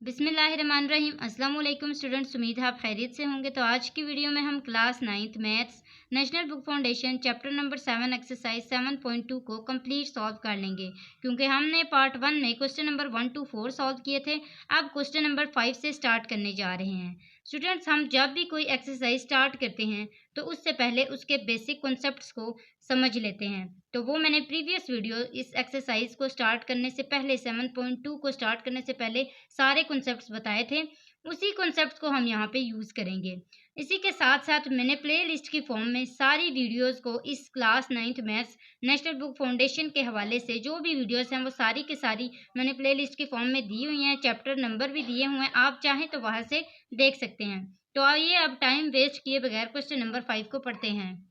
बिस्मिल्लाहिर्रहमानिर्रहीम। अस्सलाम वालेकुम स्टूडेंट्स, उम्मीद है आप खैरियत से होंगे। तो आज की वीडियो में हम class 9th maths national book foundation chapter number 7 exercise 7.2 को कंप्लीट सॉल्व कर लेंगे, क्योंकि हमने पार्ट 1 में क्वेश्चन नंबर 1 to 4 सॉल्व किए थे। अब क्वेश्चन नंबर 5 से स्टार्ट करने जा रहे हैं। स्टूडेंट्स, हम जब भी कोई एक्सरसाइज स्टार्ट करते हैं तो उससे पहले उसके बेसिक कॉन्सेप्ट्स को समझ लेते हैं। तो वो मैंने प्रीवियस वीडियो इस एक्सरसाइज को स्टार्ट करने से पहले 7.2 को स्टार्ट करने से पहले सारे कॉन्सेप्ट्स बताए थे। उसी कॉन्सेप्ट्स को हम यहाँ पे यूज़ करेंगे। इसी के साथ साथ मैंने प्ले लिस्ट की फॉर्म में सारी वीडियोस को इस class 9th maths national book foundation के हवाले से जो भी वीडियोस हैं वो सारी की सारी मैंने प्ले लिस्ट की फॉर्म में दी हुई हैं। चैप्टर नंबर भी दिए हुए हैं, आप चाहें तो वहाँ से देख सकते हैं। तो आइए अब टाइम वेस्ट किए बगैर क्वेश्चन नंबर 5 को पढ़ते हैं।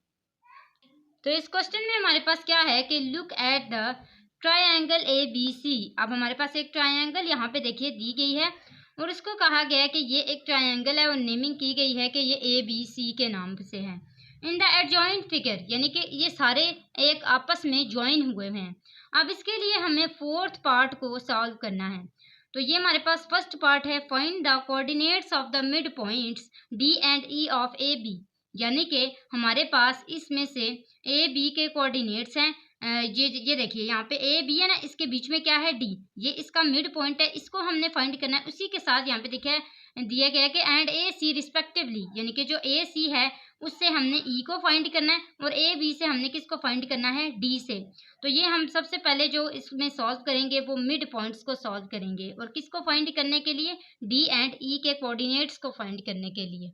तो इस क्वेश्चन में हमारे पास क्या है कि look at the triangle A B C. अब हमारे पास एक ट्रायंगल यहाँ पे देखिए दी गई है और उसको कहा गया है कि ये एक ट्रायंगल है और नेमिंग की गई है कि ये ए बी सी के नाम से है। इन द एडजॉइंट फिगर, यानी कि ये सारे एक आपस में ज्वाइन हुए हैं। अब इसके लिए हमें फोर्थ पार्ट को सॉल्व करना है। तो ये हमारे पास फर्स्ट पार्ट है, find the coordinates of the mid points D and E of A B. यानी कि हमारे पास इसमें से ए बी के कोऑर्डिनेट्स हैं। ये देखिए यहाँ पे ए बी है ना, इसके बीच में क्या है डी, ये इसका मिड पॉइंट है, इसको हमने फाइंड करना है। उसी के साथ यहाँ पे देखिए दिया गया है कि एंड ए सी रिस्पेक्टिवली, यानी कि जो ए सी है उससे हमने ई को फाइंड करना है और ए बी से हमने किसको फाइंड करना है, डी से। तो ये हम सबसे पहले जो इसमें सॉल्व करेंगे वो मिड पॉइंट्स को सॉल्व करेंगे, और किसको फाइंड करने के लिए, डी एंड ई के कोऑर्डिनेट्स को फाइंड करने के लिए।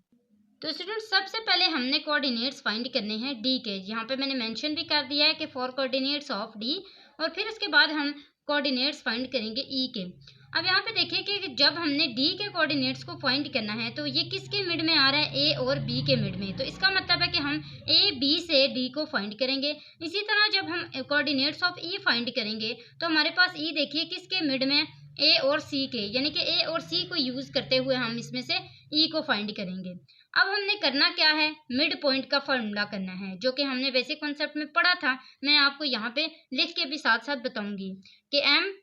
तो स्टूडेंट्स, सबसे पहले हमने कोऑर्डिनेट्स फाइंड करने हैं डी के। यहाँ पे मैंने मेंशन भी कर दिया है कि फॉर कोऑर्डिनेट्स ऑफ डी, और फिर उसके बाद हम कोऑर्डिनेट्स फाइंड करेंगे ई के। अब यहाँ पे देखिए कि जब हमने डी के कोऑर्डिनेट्स को फाइंड करना है तो ये किसके मिड में आ रहा है, ए और बी के मिड में। तो इसका मतलब है कि हम ए बी से डी को फाइंड करेंगे। इसी तरह जब हम कोऑर्डिनेट्स ऑफ ई फाइंड करेंगे तो हमारे पास ई देखिए किसके मिड में, ए और सी के, यानी कि ए और सी को यूज करते हुए हम इसमें से ई को फाइंड करेंगे। अब हमने करना क्या है, मिड पॉइंट का फॉर्मूला करना है, जो कि हमने बेसिक कॉन्सेप्ट में पढ़ा था। मैं आपको यहाँ पे लिख के भी साथ साथ बताऊंगी कि एम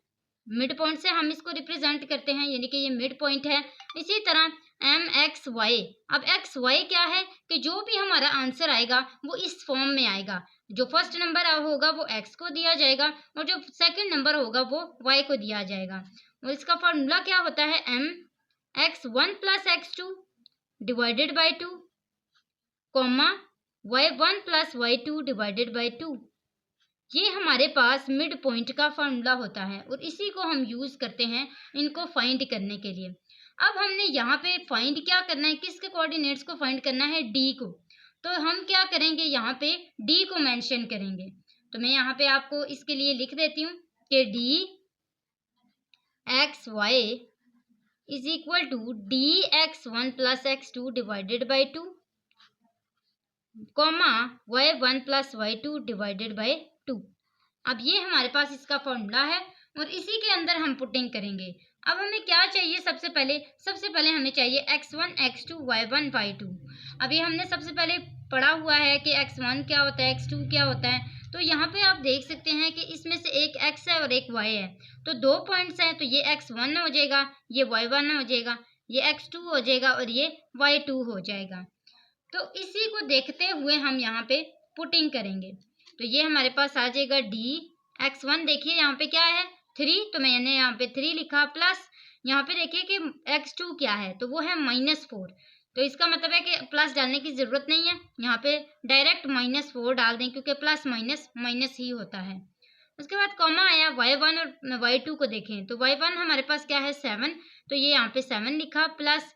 मिड पॉइंट से हम इसको रिप्रेजेंट करते हैं, यानी कि ये मिड पॉइंट है। इसी तरह एम एक्स वाई। अब एक्स वाई क्या है कि जो भी हमारा आंसर आएगा वो इस फॉर्म में आएगा। जो फर्स्ट नंबर होगा वो एक्स को दिया जाएगा और जो सेकंड नंबर होगा वो वाई को दिया जाएगा। और इसका फॉर्मूला क्या होता है, M X 1 plus X 2 divided by 2, comma Y 1 plus Y 2 divided by 2। ये हमारे पास मिड पॉइंट का फॉर्मूला होता है और इसी को हम यूज करते हैं इनको फाइंड करने के लिए। अब हमने यहाँ पे फाइंड क्या करना है, किसके कोऑर्डिनेट्स को फाइंड करना है, डी को। तो हम क्या करेंगे, यहाँ पे डी को मेंशन करेंगे। तो मैं यहाँ पे आपको इसके लिए लिख देती हूँ कि D X Y is equal to D X 1 plus X 2 divided by 2, comma Y 1 plus Y 2 divided by 2। अब ये हमारे पास इसका फॉर्मूला है और इसी के अंदर हम पुटिंग करेंगे। अब हमें क्या चाहिए, सबसे पहले हमें चाहिए x1 x2 y1 y2। अब ये हमने सबसे पहले पढ़ा हुआ है कि x1 क्या होता है, x2 क्या होता है। तो यहाँ पे आप देख सकते हैं कि इसमें से एक x है और एक y है, तो दो पॉइंट्स हैं, तो ये x1 हो जाएगा, ये y1 हो जाएगा, ये x2 हो जाएगा और ये y2 हो जाएगा। तो इसी को देखते हुए हम यहाँ पे पुटिंग करेंगे। तो ये हमारे पास आ जाएगा डी x1, देखिए यहाँ पे क्या है 3, तो मैंने यहाँ पे 3 लिखा, प्लस यहाँ पे देखिए कि x2 क्या है, तो वो है -4। तो इसका मतलब है कि प्लस डालने की ज़रूरत नहीं है, यहाँ पे डायरेक्ट -4 डाल दें, क्योंकि प्लस माइनस माइनस ही होता है। उसके बाद कॉमा आया y1 और y2 को देखें, तो y1 हमारे पास क्या है 7, तो ये यहाँ पे 7 लिखा, प्लस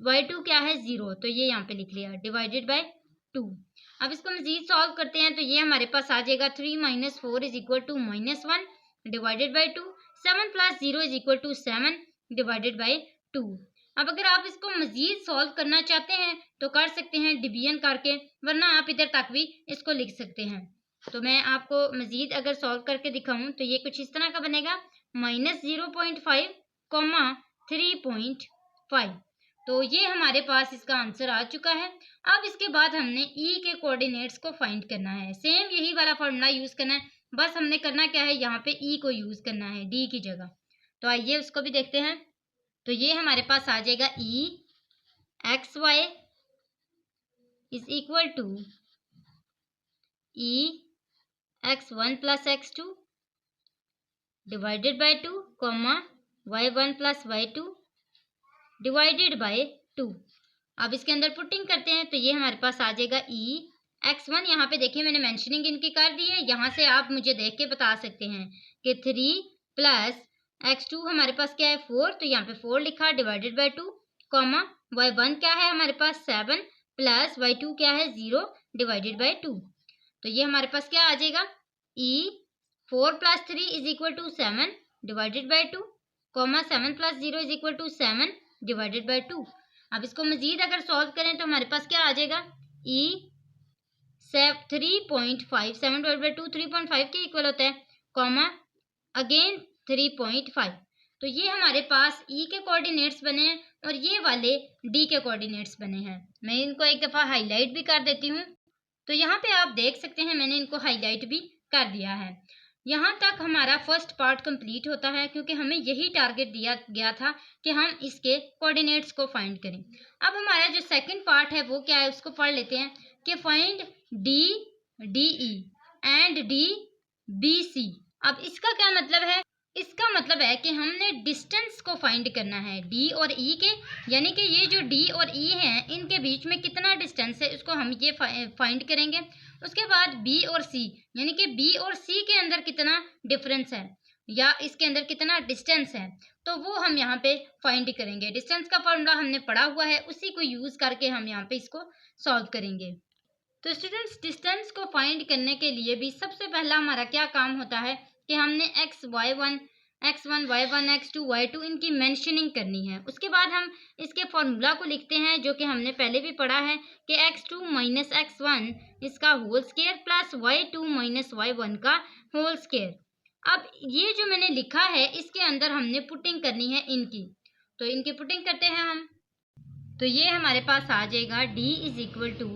y2 क्या है 0, तो ये यहाँ पे लिख लिया, डिवाइडेड बाय 2। अब इसको मजीद सॉल्व करते हैं, तो ये हमारे पास आ जाएगा 3 - 4 is equal to -1 divided by 2, 7 + 0 is equal to 7 divided by 2। अब अगर आप इसको मजीद सॉल्व करना चाहते हैं तो कर सकते हैं डिवीजन करके, वरना आप इधर तक भी इसको लिख सकते हैं। तो मैं आपको मजीद अगर सॉल्व करके दिखाऊं तो ये कुछ इस तरह का बनेगा, -0.5, 3.5। तो ये हमारे पास इसका आंसर आ चुका है। अब इसके बाद हमने ई के कोऑर्डिनेट्स को फाइंड करना है, सेम यही वाला फॉर्मूला यूज करना है, बस हमने करना क्या है, यहाँ पे ई को यूज करना है डी की जगह। तो आइए उसको भी देखते हैं। तो ये हमारे पास आ जाएगा E X Y is equal to E X one plus X two divided by 2 comma Y one plus Y two divided by 2। अब इसके अंदर पुटिंग करते हैं तो ये हमारे पास आ जाएगा ई एक्स वन। यहाँ पे देखिए मैंने मेंशनिंग इनकी कर दी है, यहाँ से आप मुझे देख के बता सकते हैं कि 3 प्लस एक्स टू हमारे पास क्या है 4, तो यहाँ पे 4 लिखा divided by 2 comma Y one क्या है हमारे पास 7 प्लस वाई टू क्या है 0 डिवाइडेड बाई 2। तो ये हमारे पास क्या आ जाएगा E 4 plus 3 is equal to 7 divided by 2 comma 7 plus 0 is equal to 7 divided by 2। अब इसको मजीद अगर सॉल्व करें तो हमारे पास क्या आ जाएगा ई 3.5 7 डिवाइडेड बाई 2 3.5 के इक्वल होता है कॉमा अगेन 3.5। तो ये हमारे पास ई के कोऑर्डिनेट्स बने हैं और ये वाले डी के कोऑर्डिनेट्स बने हैं। मैं इनको एक दफ़ा हाईलाइट भी कर देती हूँ। तो यहाँ पे आप देख सकते हैं मैंने इनको हाईलाइट भी कर दिया है। यहाँ तक हमारा फर्स्ट पार्ट कंप्लीट होता है क्योंकि हमें यही टारगेट दिया गया था कि हम इसके कोऑर्डिनेट्स को फाइंड करें। अब हमारा जो सेकंड पार्ट है वो क्या है उसको पढ़ लेते हैं कि find D D E and D B C. अब इसका क्या मतलब है? इसका मतलब है कि हमने डिस्टेंस को फाइंड करना है डी और ई के, यानी कि ये जो डी और ई हैं इनके बीच में कितना डिस्टेंस है उसको हम ये फाइंड करेंगे। उसके बाद बी और सी, यानी कि बी और सी के अंदर कितना डिफरेंस है या इसके अंदर कितना डिस्टेंस है, तो वो हम यहाँ पे फाइंड करेंगे। डिस्टेंस का फॉर्मूला हमने पढ़ा हुआ है, उसी को यूज़ करके हम यहाँ पे इसको सॉल्व करेंगे। तो स्टूडेंट्स डिस्टेंस को फाइंड करने के लिए भी सबसे पहला हमारा क्या काम होता है कि हमने x1 y1 x2 y2 इनकी मेंशनिंग करनी है। उसके बाद हम इसके फॉर्मूला को लिखते हैं जो कि हमने पहले भी पढ़ा है कि x2 माइनस x1 इसका whole square plus y2 minus y1 का होल स्क्वायर। अब ये जो मैंने लिखा है इसके अंदर हमने पुटिंग करनी है इनकी, तो इनकी पुटिंग करते हैं हम। तो ये हमारे पास आ जाएगा d is equal to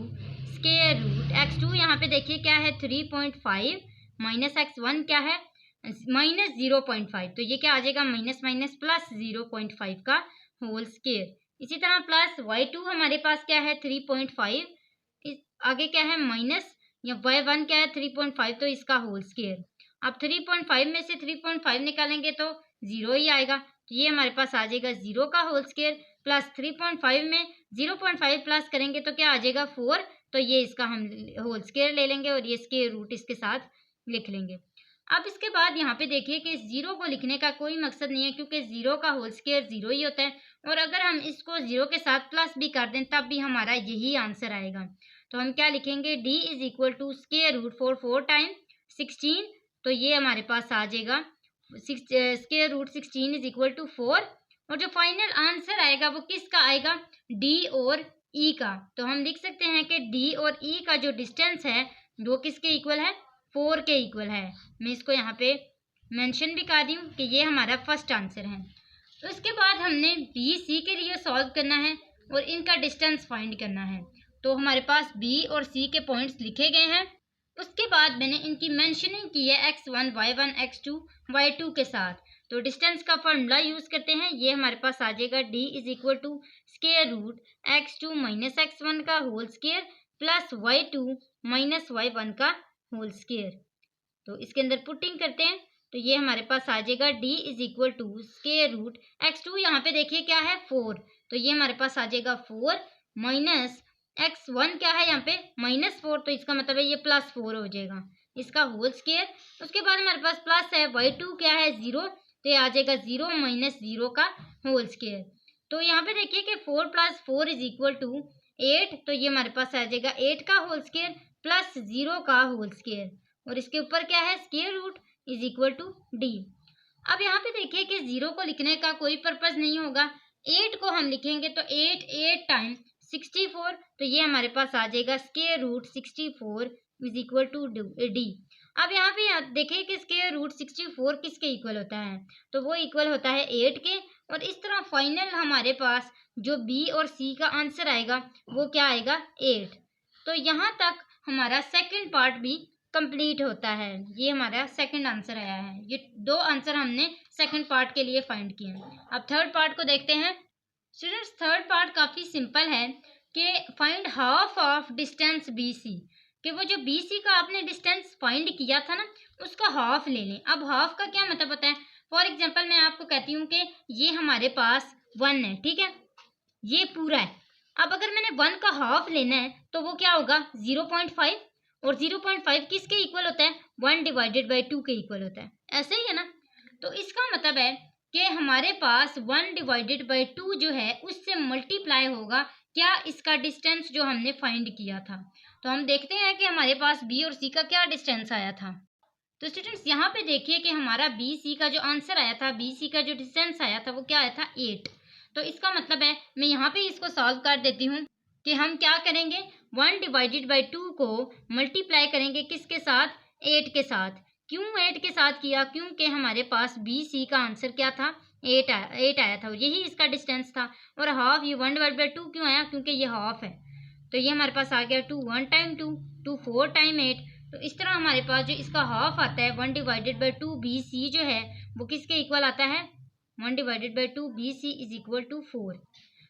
square root x2, यहाँ पे देखिए क्या है 3.5 माइनस x1 क्या है माइनस 0.5, तो ये क्या आ जाएगा माइनस माइनस प्लस 0.5 का होल स्क्वायर। इसी तरह प्लस y2 हमारे पास क्या है 3.5, इस आगे क्या है माइनस या y1 क्या है 3.5, तो इसका होल स्क्वायर। अब 3.5 में से 3.5 निकालेंगे तो 0 ही आएगा, तो ये हमारे पास आ जाएगा 0 का होल स्क्वायर प्लस 3.5 में 0.5 प्लस करेंगे तो क्या आ जाएगा 4, तो ये इसका हम होल स्क्वायर ले लेंगे और ये इसके रूट इसके साथ लिख लेंगे। अब इसके बाद यहाँ पे देखिए कि 0 को लिखने का कोई मकसद नहीं है क्योंकि 0 का होल स्क्वायर 0 ही होता है, और अगर हम इसको 0 के साथ प्लस भी कर दें तब भी हमारा यही आंसर आएगा। तो हम क्या लिखेंगे d is equal to square root 4 time 16, तो ये हमारे पास आ जाएगा square root 16 is equal to 4, और जो फाइनल आंसर आएगा वो किसका आएगा d और e का। तो हम लिख सकते हैं कि d और e का जो डिस्टेंस है वो किसके इक्वल है 4 के इक्वल है। मैं इसको यहाँ पे मेंशन भी कर दी हूँ कि ये हमारा फर्स्ट आंसर है। तो इसके बाद हमने बी सी के लिए सॉल्व करना है और इनका डिस्टेंस फाइंड करना है। तो हमारे पास बी और सी के पॉइंट्स लिखे गए हैं। उसके बाद मैंने इनकी मेंशनिंग की है x1 y1 x2 y2 के साथ। तो डिस्टेंस का फॉर्मूला यूज़ करते हैं, ये हमारे पास आ जाएगा d is equal to square root x2 minus x1 का whole square plus y2 minus y1 का होल स्क्वायर। तो इसके अंदर पुटिंग करते हैं तो ये हमारे पास आ जाएगा d is equal to square root x2, यहाँ पे देखिए क्या है 4, तो ये हमारे पास आ जाएगा 4 माइनस x1 क्या है यहाँ पे माइनस 4, तो इसका मतलब है ये प्लस 4 हो जाएगा इसका होल स्क्वायर। उसके बाद हमारे पास प्लस है y2 क्या है 0, तो ये आ जाएगा 0 माइनस 0 का होल स्क्वायर। तो यहाँ पे देखिए कि 4 प्लस 4 इज इक्वल टू 8, तो ये हमारे पास आ जाएगा 8 का होल स्क्वायर प्लस 0 का होल स्क्वायर, और इसके ऊपर क्या है square root is equal to D. अब यहाँ पे देखिए कि 0 को लिखने का कोई पर्पज नहीं होगा, 8 को हम लिखेंगे तो 8 टाइम 64, तो ये हमारे पास आ जाएगा square root 64 is equal to D. अब यहाँ पे देखिए कि स्क्वायर रूट 64 किसके इक्वल होता है, तो वो इक्वल होता है 8 के, और इस तरह फाइनल हमारे पास जो बी और सी का आंसर आएगा वो क्या आएगा 8। तो यहाँ तक हमारा सेकंड पार्ट भी कंप्लीट होता है। ये हमारा सेकंड आंसर आया है। ये 2 आंसर हमने सेकंड पार्ट के लिए फाइंड किए हैं। अब थर्ड पार्ट को देखते हैं। स्टूडेंट्स थर्ड पार्ट काफ़ी सिंपल है कि find half of distance BC, कि वो जो BC का आपने डिस्टेंस फाइंड किया था ना, उसका हाफ ले लें। अब हाफ का क्या मतलब होता है? फॉर एग्जांपल मैं आपको कहती हूँ कि ये हमारे पास 1 है, ठीक है, ये पूरा है। अब अगर मैंने 1 का हाफ लेना है तो वो क्या होगा? 0.5, और 0.5 किसके इक्वल होता है? 1 डिवाइडेड बाई 2 के इक्वल होता है। ऐसे ही है ना? तो इसका मतलब है कि हमारे पास 1 डिवाइडेड बाई 2 जो है उससे मल्टीप्लाई होगा क्या? इसका डिस्टेंस जो हमने फाइंड किया था। तो हम देखते हैं कि हमारे पास बी और सी का क्या डिस्टेंस आया था। तो स्टूडेंट्स यहाँ पे देखिए कि हमारा बी सी का जो आंसर आया था, बी सी का जो डिस्टेंस आया था वो क्या आया था? 8। तो इसका मतलब है मैं यहाँ पे इसको सॉल्व कर देती हूँ कि हम क्या करेंगे? 1 डिवाइडेड बाई 2 को मल्टीप्लाई करेंगे किसके साथ? 8 के साथ। क्यों 8 के साथ किया? क्योंकि हमारे पास बी सी का आंसर क्या था? 8 आया था, यही इसका डिस्टेंस था। और हाफ, ये 1 डिवाइड बाई 2 क्यों आया? क्योंकि ये हाफ है। तो ये हमारे पास आ गया 2, 1 टाइम 2, 2 4 टाइम 8। तो इस तरह हमारे पास जो इसका हाफ आता है 1 डिवाइडेड बाई 2 बी सी जो है वो किसके इक्वल आता है? 1 divided by 2 B C is equal to 4।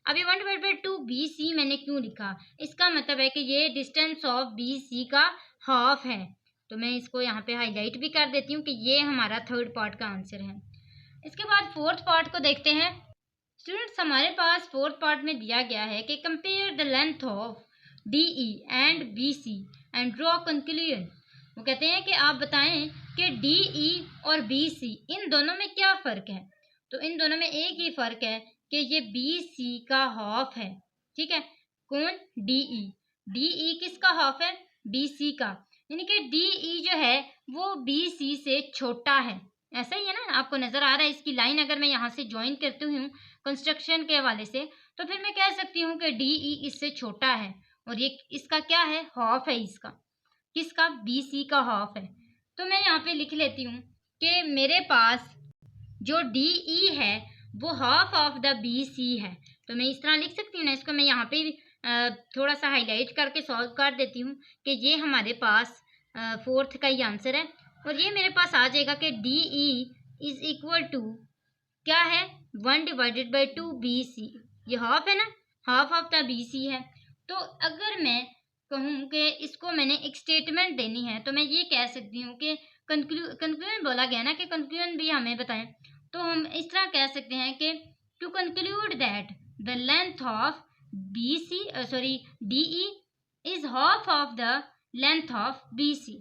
अब ये 1 डिवाइड बाई 2 बी सी मैंने क्यों लिखा? इसका मतलब है कि ये डिस्टेंस ऑफ बी सी का हाफ है। तो मैं इसको यहाँ पे हाईलाइट भी कर देती हूँ कि ये हमारा थर्ड पार्ट का आंसर है। इसके बाद फोर्थ पार्ट को देखते हैं। स्टूडेंट्स हमारे पास फोर्थ पार्ट में दिया गया है कि compare the length of DE and BC and draw conclusion. वो कहते हैं कि आप बताएं कि DE और BC इन दोनों में क्या फ़र्क है। तो इन दोनों में एक ही फ़र्क है कि ये BC का हाफ है, ठीक है। कौन? DE किसका हाफ है? BC का। यानी कि DE जो है वो BC से छोटा है। ऐसा ही है ना? आपको नज़र आ रहा है इसकी लाइन। अगर मैं यहाँ से ज्वाइन करती हूँ कंस्ट्रक्शन के हवाले से, तो फिर मैं कह सकती हूँ कि DE इससे छोटा है और ये इसका क्या है? हाफ है इसका। किसका? BC का हाफ है। तो मैं यहाँ पे लिख लेती हूँ कि मेरे पास जो DE है वो हाफ ऑफ द BC है। तो मैं इस तरह लिख सकती हूँ ना इसको। मैं यहाँ पे थोड़ा सा हाईलाइट करके सॉल्व कर देती हूँ कि ये हमारे पास फोर्थ का ही आंसर है। और ये मेरे पास आ जाएगा कि DE इज इक्वल टू क्या है? 1 डिवाइडेड बाई 2 BC। ये हाफ है ना? हाफ ऑफ द BC है। तो अगर मैं कहूँ कि इसको मैंने एक स्टेटमेंट देनी है तो मैं ये कह सकती हूँ कि कंक्लूजन बोला गया ना कि कंक्लूजन भी हमें बताएं। तो हम इस तरह कह सकते हैं कि to conclude that the length of DE is half of the length of BC।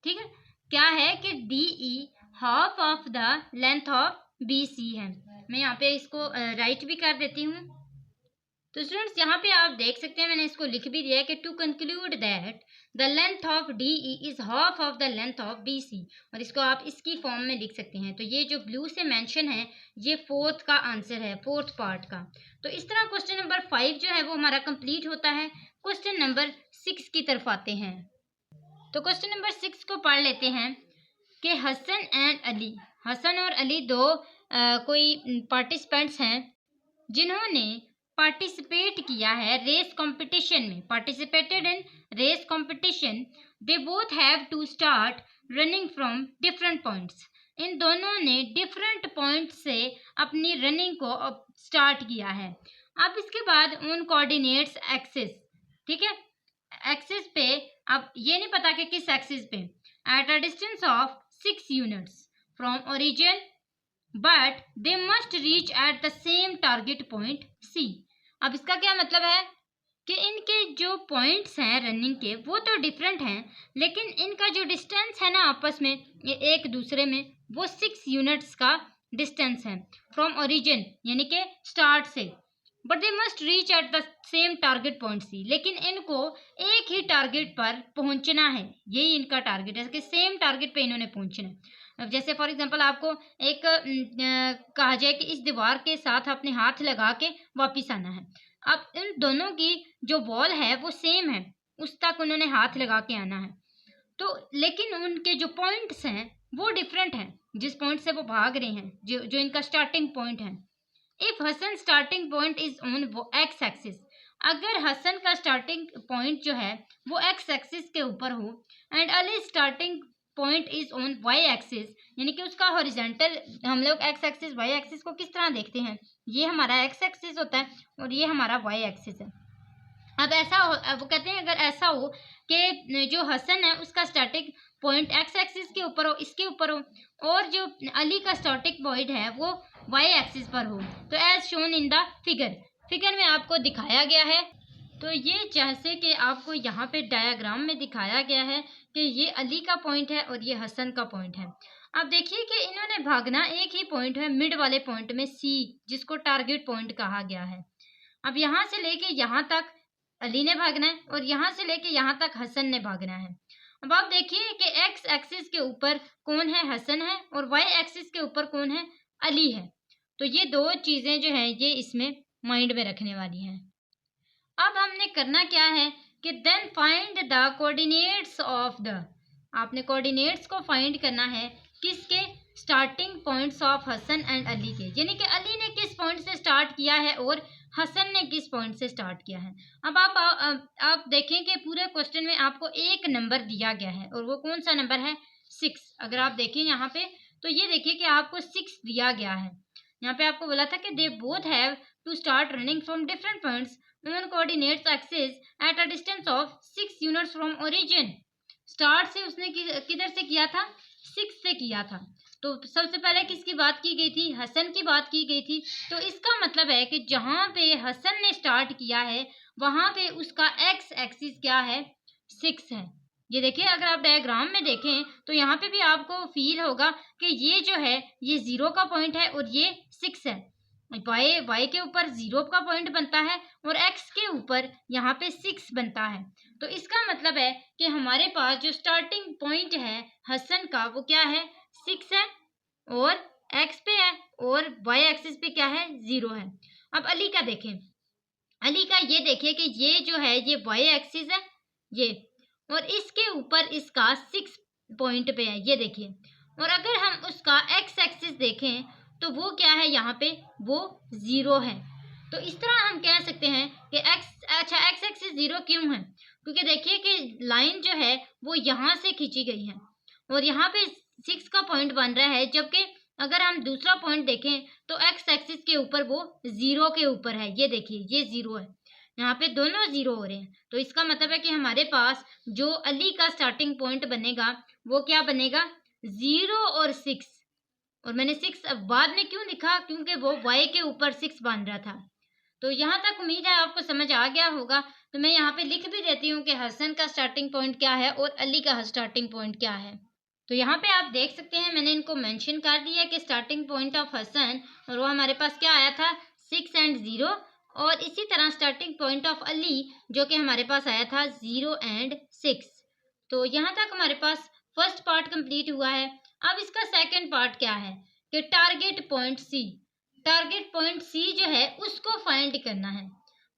ठीक है, क्या है कि DE half of the length of BC है। मैं यहाँ पे इसको राइट भी कर देती हूँ। तो स्टूडेंट्स यहाँ पे आप देख सकते हैं मैंने इसको लिख भी दिया है कि to conclude that the length of DE is half of the length of BC। और इसको आप इसकी फॉर्म में लिख सकते हैं। तो ये जो ब्लू से मेंशन है ये फोर्थ का आंसर है, फोर्थ पार्ट का। तो इस तरह क्वेश्चन नंबर 5 जो है वो हमारा कंप्लीट होता है। क्वेश्चन नंबर 6 की तरफ आते हैं। तो क्वेश्चन नंबर 6 को पढ़ लेते हैं कि हसन एंड अली, हसन और अली दो कोई पार्टिसिपेंट्स हैं जिन्होंने पार्टिसिपेट किया है रेस कंपटीशन में, participated in race competition. They both have to start running from different points. इन दोनों ने डिफरेंट पॉइंट से अपनी रनिंग को स्टार्ट किया है। अब इसके बाद उन कोऑर्डिनेट्स एक्सिस, ठीक है, एक्सिस पे अब ये नहीं पता कि किस एक्सिस पे, eight a distance of 6 units from origin but they must reach at the same target point C। अब इसका क्या मतलब है कि इनके जो पॉइंट्स हैं रनिंग के वो तो डिफरेंट हैं, लेकिन इनका जो डिस्टेंस है ना आपस में ये एक दूसरे में वो 6 यूनिट्स का डिस्टेंस है फ्रॉम ओरिजिन यानी कि स्टार्ट से। But they must reach at the same target point C। लेकिन इनको एक ही टारगेट पर पहुंचना है, यही इनका टारगेट है कि सेम टारगेट पे इन्होंने पहुंचना है। अब जैसे फॉर एग्जांपल आपको एक कहा जाए कि इस दीवार के साथ अपने हाथ लगा के वापस आना है। अब इन दोनों की जो वॉल है वो सेम है, उस तक उन्होंने हाथ लगा के आना है। तो लेकिन उनके जो पॉइंट्स हैं वो डिफरेंट हैं, जिस पॉइंट से वो भाग रहे हैं, जो इनका स्टार्टिंग पॉइंट है। If Hasan starting point is on X axis, अगर हसन का स्टार्टिंग पॉइंट जो है वो एक्स एक्सिस के ऊपर हो and Ali starting point is on Y axis, यानी कि उसका हॉरिजॉन्टल, हम लोग एक्स एक्सिस वाई एक्सिस को किस तरह देखते हैं, ये हमारा एक्स एक्सिस होता है और ये हमारा वाई एक्सिस है। अब ऐसा हो, वो कहते हैं अगर ऐसा हो कि जो हसन है उसका स्टार्टिंग पॉइंट एक्स एक्सिस के ऊपर हो, इसके ऊपर हो, और जो अली का स्टार्टिंग पॉइंट है वो वाई एक्सिस पर हो, तो as shown in the figure में आपको दिखाया गया है। तो ये जैसे कि आपको यहाँ पे डायग्राम में दिखाया गया है कि ये अली का पॉइंट है और ये हसन का पॉइंट है। अब देखिए कि इन्होंने भागना एक ही पॉइंट है, मिड वाले पॉइंट में सी, जिसको टारगेट पॉइंट कहा गया है। अब यहाँ से लेके यहाँ तक अली ने भागना है और यहाँ से लेके यहाँ तक हसन ने भागना है। अब आप देखिए कि एक्स एक्सिस के ऊपर कौन है, हसन है, और वाई एक्सिस के ऊपर कौन है, अली है। तो ये दो चीजें जो है ये इसमें माइंड में रखने वाली हैं। अब हमने करना क्या है कि then find the coordinates of the, आपने कोऑर्डिनेट्स को फाइंड करना है किसके, starting points of Hasan and Ali के, यानी कि अली ने किस पॉइंट से स्टार्ट किया है और हसन ने किस पॉइंट से स्टार्ट किया है। अब आप देखें कि पूरे क्वेश्चन में आपको एक नंबर दिया गया है और वो कौन सा नंबर है, 6। अगर आप देखें यहाँ पे तो ये देखिए कि आपको 6 दिया गया है। यहाँ पे आपको बोला था कि they both have to start running from different points on coordinates axis at a distance of 6 units from origin. Start से उसने किधर से किया था, 6 से किया था। तो सबसे पहले किसकी बात की गई थी, हसन की बात की गई थी। तो इसका मतलब है कि जहाँ पे हसन ने स्टार्ट किया है वहाँ पे उसका एक्स एक्सिस क्या है, 6 है। ये देखिए अगर आप डायग्राम में देखें तो यहाँ पे भी आपको फील होगा कि ये जो है ये 0 का पॉइंट है और ये 6 है। वाई के ऊपर 0 का पॉइंट बनता है और एक्स के ऊपर यहाँ पे 6 बनता है। तो इसका मतलब है कि हमारे पास जो स्टार्टिंग पॉइंट है हसन का वो क्या है, 6 है, और एक्स पे है, और वाई एक्सिस पे क्या है, 0 है। अब अली का देखें, अली का ये देखिए कि ये जो है ये वाई एक्सिस है ये, और इसके ऊपर इसका 6 पॉइंट पे है, ये देखिए। और अगर हम उसका एक्स एक्सिस देखें तो वो क्या है, यहाँ पे वो 0 है। तो इस तरह हम कह सकते हैं कि एक्स एक्सिस 0 क्यों है, क्योंकि देखिए कि लाइन जो है वो यहाँ से खींची गई है और यहाँ पे 6 का पॉइंट बन रहा है, जबकि अगर हम दूसरा पॉइंट देखें तो एक्स एक्सिस के ऊपर वो 0 के ऊपर है, ये देखिए ये 0 है, यहाँ पे दोनों 0 हो रहे हैं। तो इसका मतलब है कि हमारे पास जो अली का स्टार्टिंग पॉइंट बनेगा वो क्या बनेगा, 0 और 6। और मैंने 6 बाद में क्यों लिखा, क्योंकि वो वाई के ऊपर 6 बन रहा था। तो यहाँ तक उम्मीद है आपको समझ आ गया होगा। तो मैं यहाँ पे लिख भी देती हूँ कि हसन का स्टार्टिंग पॉइंट क्या है और अली का स्टार्टिंग पॉइंट क्या है। तो यहाँ पे आप देख सकते हैं मैंने इनको मेंशन कर दिया कि स्टार्टिंग पॉइंट ऑफ हसन, और वो हमारे पास क्या आया था, 6 एंड 0, और इसी तरह स्टार्टिंग पॉइंट ऑफ अली जो कि हमारे पास आया था 0 एंड 6। तो यहाँ तक हमारे पास फर्स्ट पार्ट कंप्लीट हुआ है। अब इसका सेकंड पार्ट क्या है कि टारगेट पॉइंट सी जो है उसको फाइंड करना है।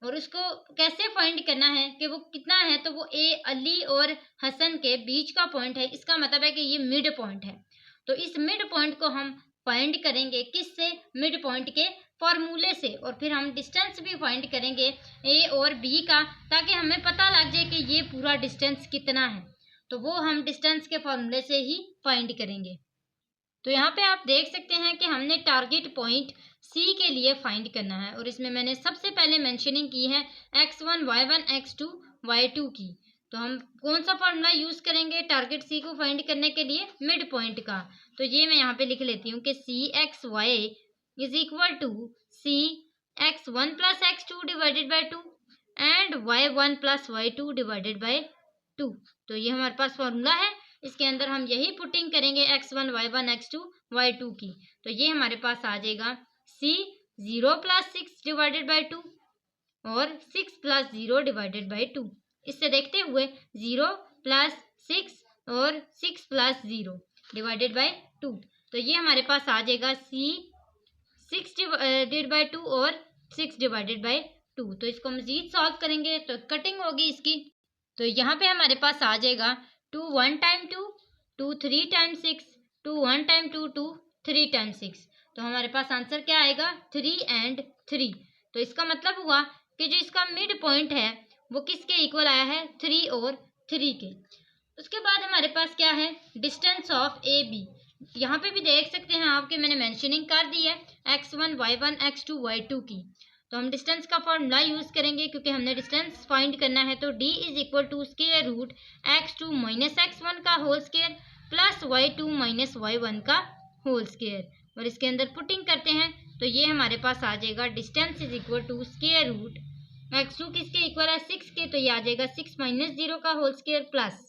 और उसको कैसे फाइंड करना है कि वो कितना है, तो वो अली और हसन के बीच का पॉइंट है, इसका मतलब है कि ये मिड पॉइंट है। तो इस मिड पॉइंट को हम फाइंड करेंगे किससे, मिड पॉइंट के फॉर्मूले से, और फिर हम डिस्टेंस भी फाइंड करेंगे ए और बी का, ताकि हमें पता लग जाए कि ये पूरा डिस्टेंस कितना है। तो वो हम डिस्टेंस के फॉर्मूले से ही फाइंड करेंगे। तो यहाँ पे आप देख सकते हैं कि हमने टारगेट पॉइंट सी के लिए फाइंड करना है, और इसमें मैंने सबसे पहले मेंशनिंग की है x1 y1 x2 y2 की। तो हम कौन सा फॉर्मूला यूज करेंगे टारगेट सी को फाइंड करने के लिए, मिड पॉइंट का। तो ये मैं यहाँ पे लिख लेती हूँ कि C X Y is equal to C x1 plus x2 divided by 2 and y1 plus y2 divided by 2। तो ये हमारे पास फॉर्मूला है, इसके अंदर हम यही पुटिंग करेंगे x1 y1 x2 y2 की। तो ये हमारे पास आ जाएगा c 0 प्लस 6 डिवाइडेड बाई 2 और 6 प्लस 0 डिवाइडेड बाई 2। इससे देखते हुए 0 प्लस 6 और 6 प्लस 0 डिवाइडेड बाई 2। तो ये हमारे पास आ जाएगा c 6 डिवाइडेड बाई 2 और 6 डिवाइडेड बाई 2। तो इसको मजीद सॉल्व करेंगे तो कटिंग होगी इसकी। तो यहाँ पे हमारे पास आ जाएगा 2 1 टाइम 2 2 3 टाइम 6 2 1 टाइम 2 2 3 टाइम 6। तो हमारे पास आंसर क्या आएगा, 3 एंड 3। तो इसका मतलब हुआ कि जो इसका मिड पॉइंट है वो किसके इक्वल आया है, 3 और 3 के। उसके बाद हमारे पास क्या है, डिस्टेंस ऑफ ए बी। यहाँ पे भी देख सकते हैं आपके मैंने मेंशनिंग कर दी है x1 y1 x2 y2 की। तो हम डिस्टेंस का फॉर्मूला यूज करेंगे क्योंकि हमने डिस्टेंस फाइंड करना है। तो d is equal to square root x2 minus x1 का whole square plus y2 minus y1 का होल स्क्वायर, और इसके अंदर पुटिंग करते हैं तो ये हमारे पास आ जाएगा distance is equal to square root x2 किसके इक्वल है, 6 के, तो ये आ जाएगा 6 माइनस 0 का whole square plus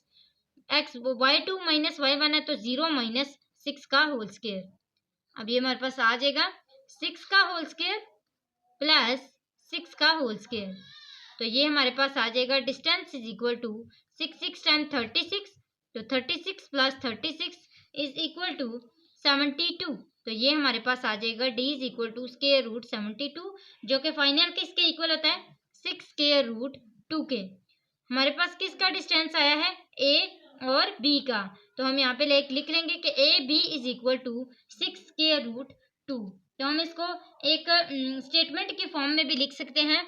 y2 minus y1 है तो 0 माइनस 6 का होल स्क्वायर। अब ये हमारे पास आ जाएगा 6 का होल स्क्वायर प्लस 6 का होल स्क्वायर। तो ये हमारे पास आ जाएगा distance is equal to 6 time 36, तो 36 प्लस 36 इज इक्वल टू 72। तो ये हमारे पास आ जाएगा d is equal to square root 72, जो कि फाइनल किसके इक्वल होता है, 6 स्क्वायर रूट 2 के। हमारे पास किसका डिस्टेंस आया है, a और b का। तो हम यहाँ पे लिख लेंगे कि A B is equal to 6 square root 2। तो हम इसको एक स्टेटमेंट की फॉर्म में भी लिख सकते हैं।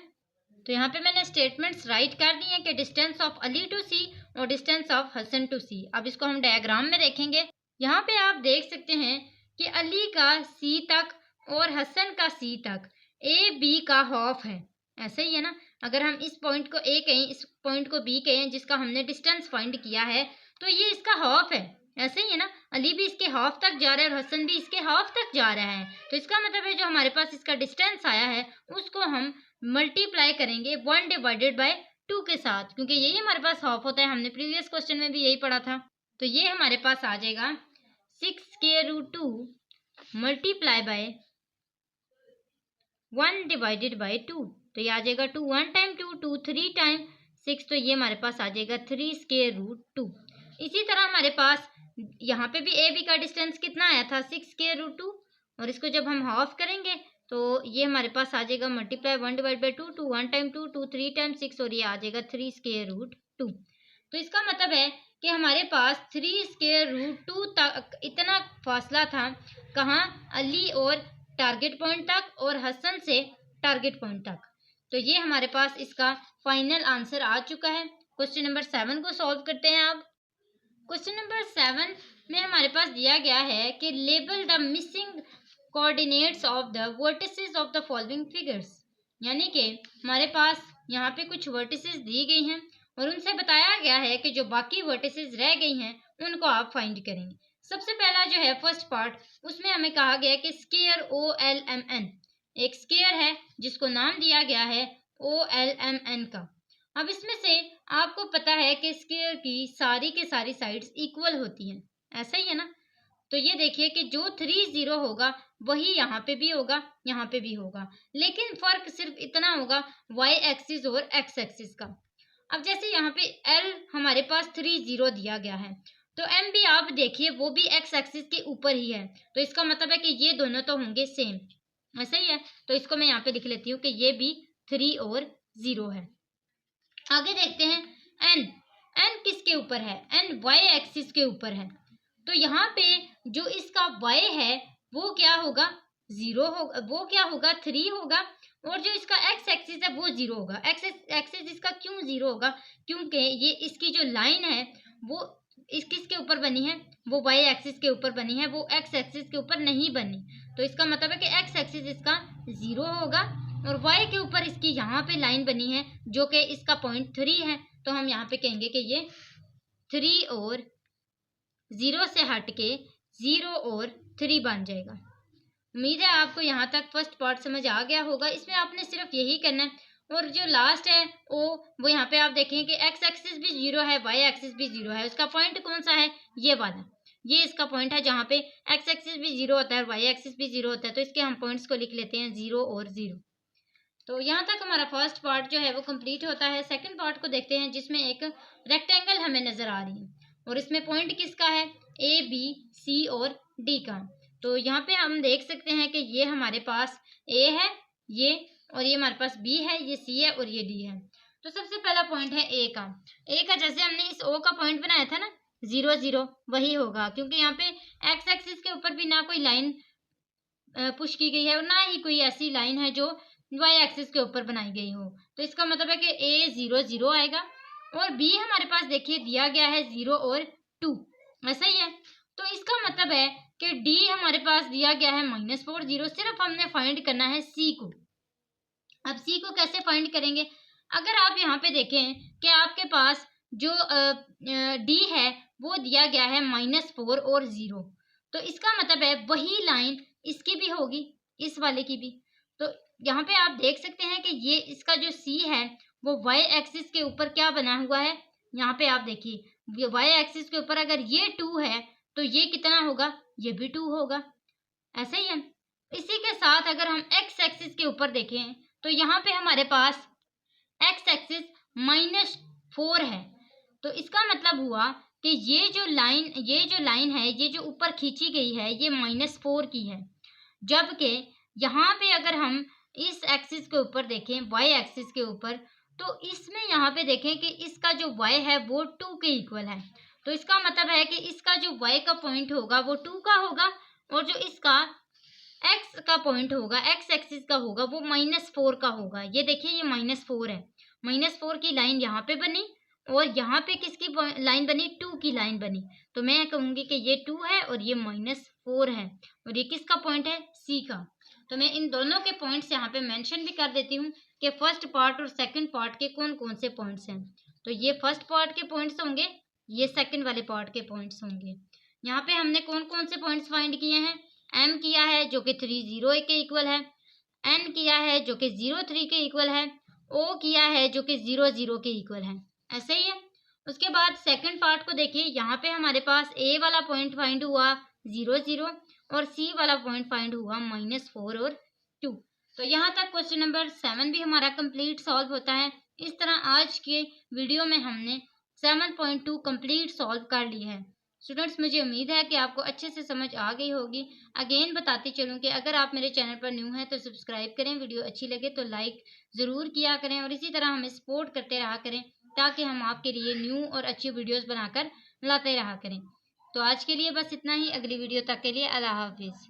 तो यहाँ पे मैंने स्टेटमेंट्स राइट कर दी हैं कि डिस्टेंस ऑफ अली टू सी और डिस्टेंस ऑफ हसन टू सी। अब इसको हम डायग्राम में देखेंगे। यहाँ पे आप देख सकते हैं कि अली का सी तक और हसन का सी तक ए बी का हाफ है, ऐसे ही है ना। अगर हम इस पॉइंट को ए कहें, इस पॉइंट को बी कहें, जिसका हमने डिस्टेंस फाइंड किया है, तो ये इसका हाफ है, ऐसे ही है ना। अली भी इसके हाफ तक जा रहा है और हसन भी इसके हाफ तक जा रहा है। तो इसका मतलब है जो हमारे पास इसका डिस्टेंस आया है उसको हम मल्टीप्लाई करेंगे 1 डिवाइडेड बाय 2 के साथ, क्योंकि यही हमारे पास हाफ होता है। हमने प्रीवियस क्वेश्चन में भी यही पढ़ा था। तो ये हमारे पास आ जाएगा 6 square root 2 multiply by 1 divided by 2। तो ये आ जाएगा 2 1 टाइम 2 2 3 टाइम 6, तो ये हमारे पास आ जाएगा 3 स्क्वायर रूट 2। इसी तरह हमारे पास यहाँ पे भी ए बी का डिस्टेंस कितना आया था, 6 स्क्वायर रूट 2, और इसको जब हम हाफ करेंगे तो ये हमारे पास आ जाएगा multiply 1 divide by 2 2 1 time 2 2 3 time 6, और ये आ जाएगा 3 स्क्वायर रूट 2। तो इसका मतलब है कि हमारे पास 3 स्क्वायर रूट 2 तक इतना फासला था, कहाँ, अली और टारगेट पॉइंट तक और हसन से टारगेट पॉइंट तक। तो ये हमारे पास इसका फाइनल आंसर आ चुका है। क्वेश्चन नंबर 7 को सॉल्व करते हैं। अब क्वेश्चन नंबर 7 में हमारे पास दिया गया है कि label the missing coordinates of the vertices of the following figures. यानी कि हमारे पास यहाँ पे कुछ वर्टिसेस दी गई हैं और उनसे बताया गया है कि जो बाकी वर्टिसेस रह गई हैं उनको आप फाइंड करेंगे। सबसे पहला जो है फर्स्ट पार्ट, उसमें हमें कहा गया कि स्क्वायर OLMN, एक स्क्वायर है जिसको नाम दिया गया है OLMN का। अब इसमें से आपको पता है कि स्क्वायर की सारी के सारी साइड्स इक्वल होती हैं, ऐसा ही है ना। तो ये देखिए कि जो 3 0 होगा वही यहाँ पे भी होगा, यहाँ पे भी होगा, लेकिन फर्क सिर्फ इतना होगा y एक्सिस और x एक्सिस का। अब जैसे यहाँ पे L हमारे पास 3 0 दिया गया है, तो M भी आप देखिए वो भी x एक्सिस के ऊपर ही है, तो इसका मतलब है कि ये दोनों तो होंगे सेम, ऐसा ही है। तो इसको मैं यहाँ पे लिख लेती हूँ कि ये भी 3 और 0 है। आगे देखते हैं n किसके ऊपर है, n y एक्सिस के ऊपर है। तो यहाँ पे जो इसका y है वो क्या होगा, 0 होगा, वो क्या होगा, 3 होगा, और जो इसका x एक्सिस है वो 0 होगा। x एक्सिस इसका क्यों 0 होगा, क्योंकि ये इसकी जो लाइन है वो इस किसके ऊपर बनी है, वो y एक्सिस के ऊपर बनी है, वो x एक्सिस के ऊपर नहीं बनी। तो इसका मतलब है कि x एक्सिस इसका 0 होगा और y के ऊपर इसकी यहाँ पे लाइन बनी है जो कि इसका पॉइंट 3 है। तो हम यहाँ पे कहेंगे कि ये 3 और 0 से हट के 0 और 3 बन जाएगा। उम्मीद है आपको यहाँ तक फर्स्ट पार्ट समझ आ गया होगा। इसमें आपने सिर्फ यही करना है, और जो लास्ट है वो यहाँ पे आप देखेंगे कि x एक्सिस भी 0 है, y एक्सिस भी 0 है। उसका पॉइंट कौन सा है, ये वाला, ये इसका पॉइंट है जहाँ पे x एक्सिस भी 0 होता है और y एक्सिस भी 0 होता है। तो इसके हम पॉइंट्स को लिख लेते हैं 0 और 0। तो यहाँ तक हमारा फर्स्ट पार्ट जो है वो कंप्लीट होता है। सेकंड पार्ट को देखते हैं जिसमें एक रेक्टेंगल हमें नजर आ रही है और इसमें पॉइंट किसका है, A B C और D का। तो यहाँ पे हम देख सकते हैं कि ये हमारे पास A है, ये, और ये हमारे पास B है, ये C है और ये D है। तो सबसे पहला पॉइंट है A का जैसे हमने इस O का पॉइंट बनाया था ना 0 0, वही होगा, क्योंकि यहाँ पे x एक्सिस के ऊपर भी ना कोई लाइन पुश की गई है और ना ही कोई ऐसी लाइन है जो वाई एक्सिस के ऊपर बनाई गई हो। तो इसका मतलब है कि ए 0 0 आएगा और बी हमारे पास देखिए दिया गया है 0 और 2, ऐसा ही है। तो इसका मतलब है कि डी हमारे पास दिया गया है -4 0। सिर्फ हमने फाइंड करना है सी को। अब सी को कैसे फाइंड करेंगे? अगर आप यहाँ पे देखें कि आपके पास जो डी है वो दिया गया है -4 और 0, तो इसका मतलब है वही लाइन इसकी भी होगी, इस वाले की भी। तो यहाँ पे आप देख सकते हैं कि ये इसका जो सी है वो वाई एक्सिस के ऊपर क्या बना हुआ है। यहाँ पे आप देखिए वाई एक्सिस के ऊपर अगर ये 2 है तो ये कितना होगा, ये भी 2 होगा, ऐसा ही है। इसी के साथ अगर हम एक्स एक्सिस के ऊपर देखें तो यहाँ पे हमारे पास एक्स एक्सिस -4 है। तो इसका मतलब हुआ कि ये जो लाइन है, ये जो ऊपर खींची गई है, ये -4 की है। जबकि यहाँ पे अगर हम इस एक्सिस के ऊपर देखें, वाई एक्सिस के ऊपर, तो इसमें यहाँ पे देखें कि इसका जो वाई है वो 2 के इक्वल है। तो इसका मतलब है कि इसका जो वाई का पॉइंट होगा वो 2 का होगा और जो इसका एक्स का पॉइंट होगा, एक्स एक्सिस का होगा, वो -4 का होगा। ये देखिए ये -4 है, -4 की लाइन यहाँ पे बनी और यहाँ पे किसकी लाइन बनी, 2 की लाइन बनी। तो मैं कहूँगी कि ये 2 है और ये -4 है और ये किसका पॉइंट है, सी का। तो मैं इन दोनों के पॉइंट्स यहाँ पे मेंशन भी कर देती हूँ कि फर्स्ट पार्ट और सेकंड पार्ट के कौन कौन से पॉइंट्स हैं। तो ये फर्स्ट पार्ट के पॉइंट्स होंगे, ये सेकंड वाले पार्ट के पॉइंट्स होंगे। यहाँ पे हमने कौन कौन से पॉइंट्स फाइंड किए हैं, m किया है जो कि 3 0 के इक्वल है, n किया है जो कि 0 3 के इक्वल है, o किया है जो कि 0 0 के इक्वल है, ऐसे ही है। उसके बाद सेकंड पार्ट को देखिए, यहाँ पे हमारे पास a वाला पॉइंट फाइंड हुआ 0 0 और c वाला पॉइंट फाइंड हुआ -4 और 2। तो यहाँ तक क्वेश्चन नंबर 7 भी हमारा कंप्लीट सॉल्व होता है। इस तरह आज के वीडियो में हमने 7.2 कंप्लीट सॉल्व कर ली है। स्टूडेंट्स, मुझे उम्मीद है कि आपको अच्छे से समझ आ गई होगी। अगेन बताती चलूँ कि अगर आप मेरे चैनल पर न्यू हैं तो सब्सक्राइब करें, वीडियो अच्छी लगे तो लाइक ज़रूर किया करें और इसी तरह हमें सपोर्ट करते रहा करें ताकि हम आपके लिए न्यू और अच्छी वीडियोस बनाकर लाते रहा करें। तो आज के लिए बस इतना ही। अगली वीडियो तक के लिए अल्लाह हाफिज़।